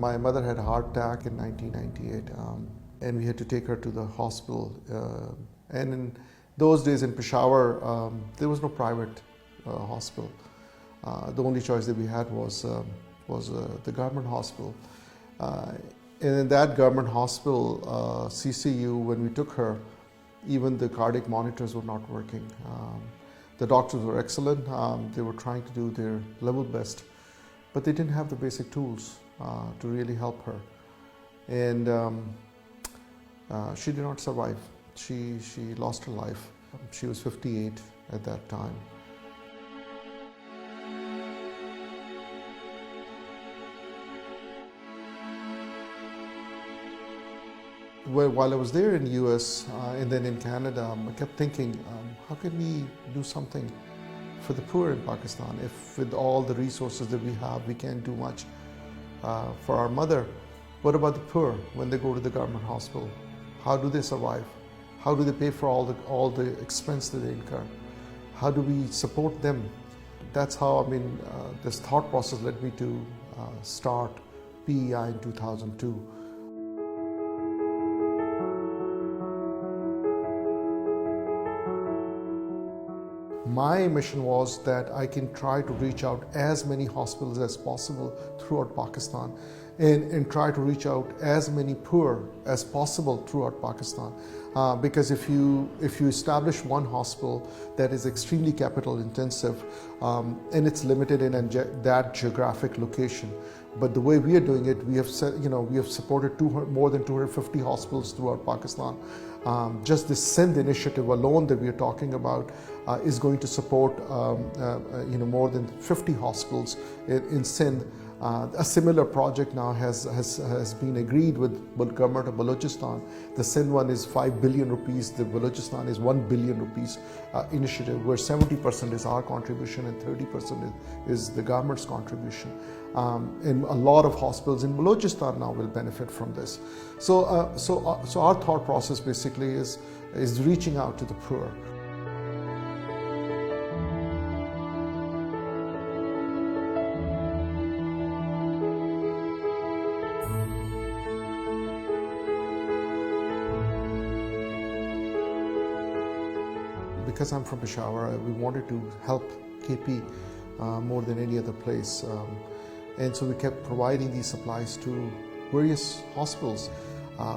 My mother had a heart attack in 1998, and we had to take her to the hospital. And in those days in Peshawar, there was no private hospital. The only choice that we had was the government hospital. And in that government hospital, CCU, when we took her, even the cardiac monitors were not working. The doctors were excellent. They were trying to do their level best, but they didn't have the basic tools to really help her. And she did not survive. She lost her life. She was 58 at that time. While I was there in the US and then in Canada, I kept thinking, how can we do something for the poor in Pakistan? If with all the resources that we have, we can't do much for our mother, what about the poor when they go to the government hospital? How do they survive? How do they pay for all the expense that they incur? How do we support them? That's how, this thought process led me to start PEI in 2002. My mission was that I can try to reach out as many hospitals as possible throughout Pakistan and try to reach out as many poor as possible throughout Pakistan. Because if you establish one hospital that is extremely capital intensive and it's limited in that geographic location, but the way we are doing it, we have supported more than 250 hospitals throughout Pakistan. Just this Sindh initiative alone that we are talking about is going to support more than 50 hospitals in Sindh. A similar project now has been agreed with the government of Balochistan. The Sindh one is 5 billion rupees, the Balochistan is 1 billion rupees initiative, where 70% is our contribution and 30% is the government's contribution. And a lot of hospitals in Balochistan now will benefit from this. So our thought process basically is reaching out to the poor. Because I'm from Peshawar, we wanted to help KP more than any other place. And so we kept providing these supplies to various hospitals.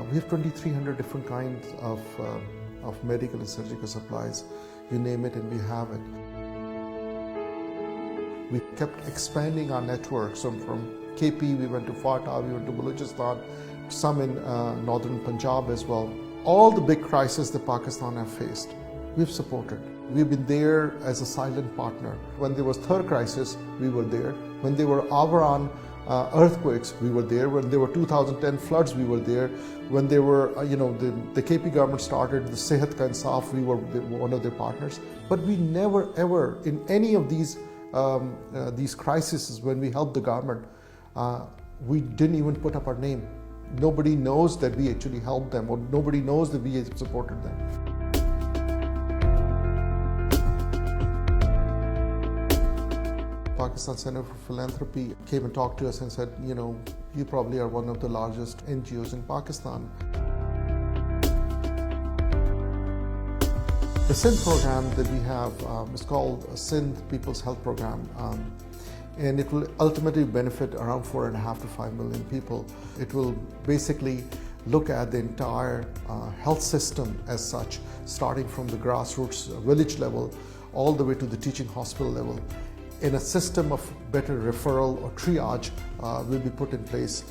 We have 2,300 different kinds of medical and surgical supplies. You name it and we have it. We kept expanding our network. So from KP, we went to Fatah, we went to Balochistan, some in northern Punjab as well. All the big crises that Pakistan have faced, we've supported. We've been there as a silent partner. When there was third crisis, we were there. When there were Avaran earthquakes, we were there. When there were 2010 floods, we were there. When there were, the KP government started the Sehat Ka Insaf, we were one of their partners. But we never ever, in any of these crises, when we helped the government, we didn't even put up our name. Nobody knows that we actually helped them, or nobody knows that we supported them. Pakistan Center for Philanthropy came and talked to us and said, you probably are one of the largest NGOs in Pakistan. The Sindh program that we have is called Sindh People's Health Program, and it will ultimately benefit around 4.5 to 5 million people. It will basically look at the entire health system as such, starting from the grassroots village level all the way to the teaching hospital level. And a system of better referral or triage will be put in place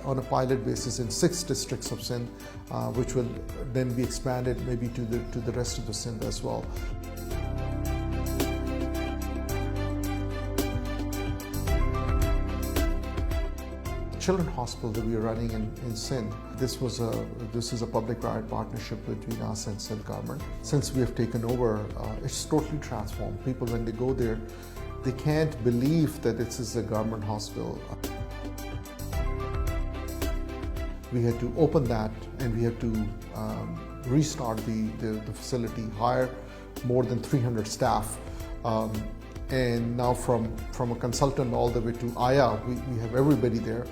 on a pilot basis in 6 districts of Sindh, which will then be expanded maybe to the rest of the Sindh as well. Children hospital that we are running in Sindh, this is a public-private partnership between us and Sindh government. Since we have taken over, it's totally transformed. People, when they go there, they can't believe that this is a government hospital. We had to open that and we had to restart the facility, hire more than 300 staff. And now from a consultant all the way to Aya, we have everybody there.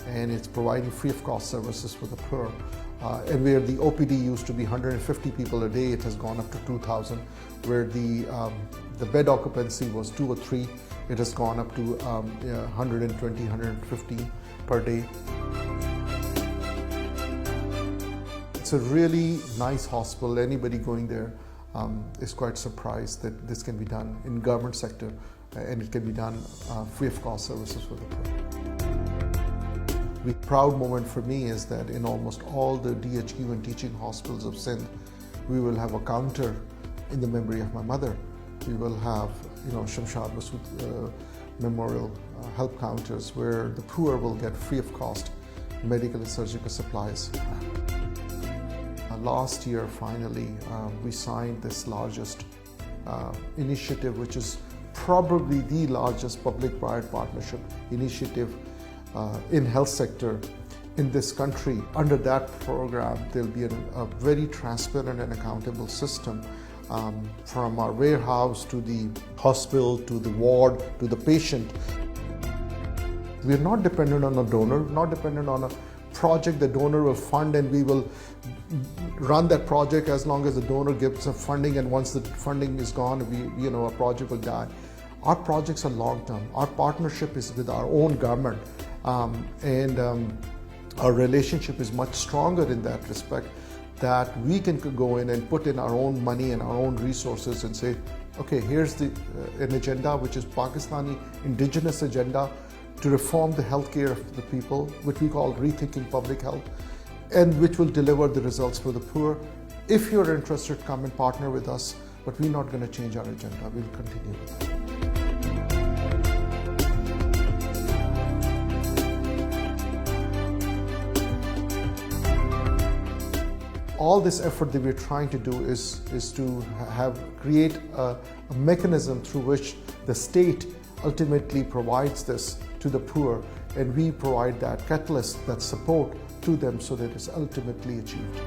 and it's providing free of cost services for the poor. And where the OPD used to be 150 people a day, it has gone up to 2,000. Where the bed occupancy was 2 or 3, it has gone up to 120, 115 per day. It's a really nice hospital. Anybody going there is quite surprised that this can be done in government sector, and it can be done free of cost services for the poor. The proud moment for me is that in almost all the DHQ and teaching hospitals of Sindh, we will have a counter in the memory of my mother. We will have, Shamshad Masood Memorial help counters where the poor will get free of cost medical and surgical supplies. Last year, finally, we signed this largest initiative, which is probably the largest public-private partnership initiative in health sector in this country. Under that program, there'll be a very transparent and accountable system from our warehouse to the hospital, to the ward, to the patient. We're not dependent on a donor, not dependent on a project the donor will fund, and we will run that project as long as the donor gives some funding, and once the funding is gone, a project will die. Our projects are long-term. Our partnership is with our own government, and our relationship is much stronger in that respect, that we can go in and put in our own money and our own resources and say, okay, here's an agenda which is Pakistani indigenous agenda to reform the healthcare of the people, which we call Rethinking Public Health, and which will deliver the results for the poor. If you're interested, come and partner with us, but we're not going to change our agenda. We'll continue with that. All this effort that we're trying to do is to create a mechanism through which the state ultimately provides this to the poor, and we provide that catalyst, that support to them so that it's ultimately achieved.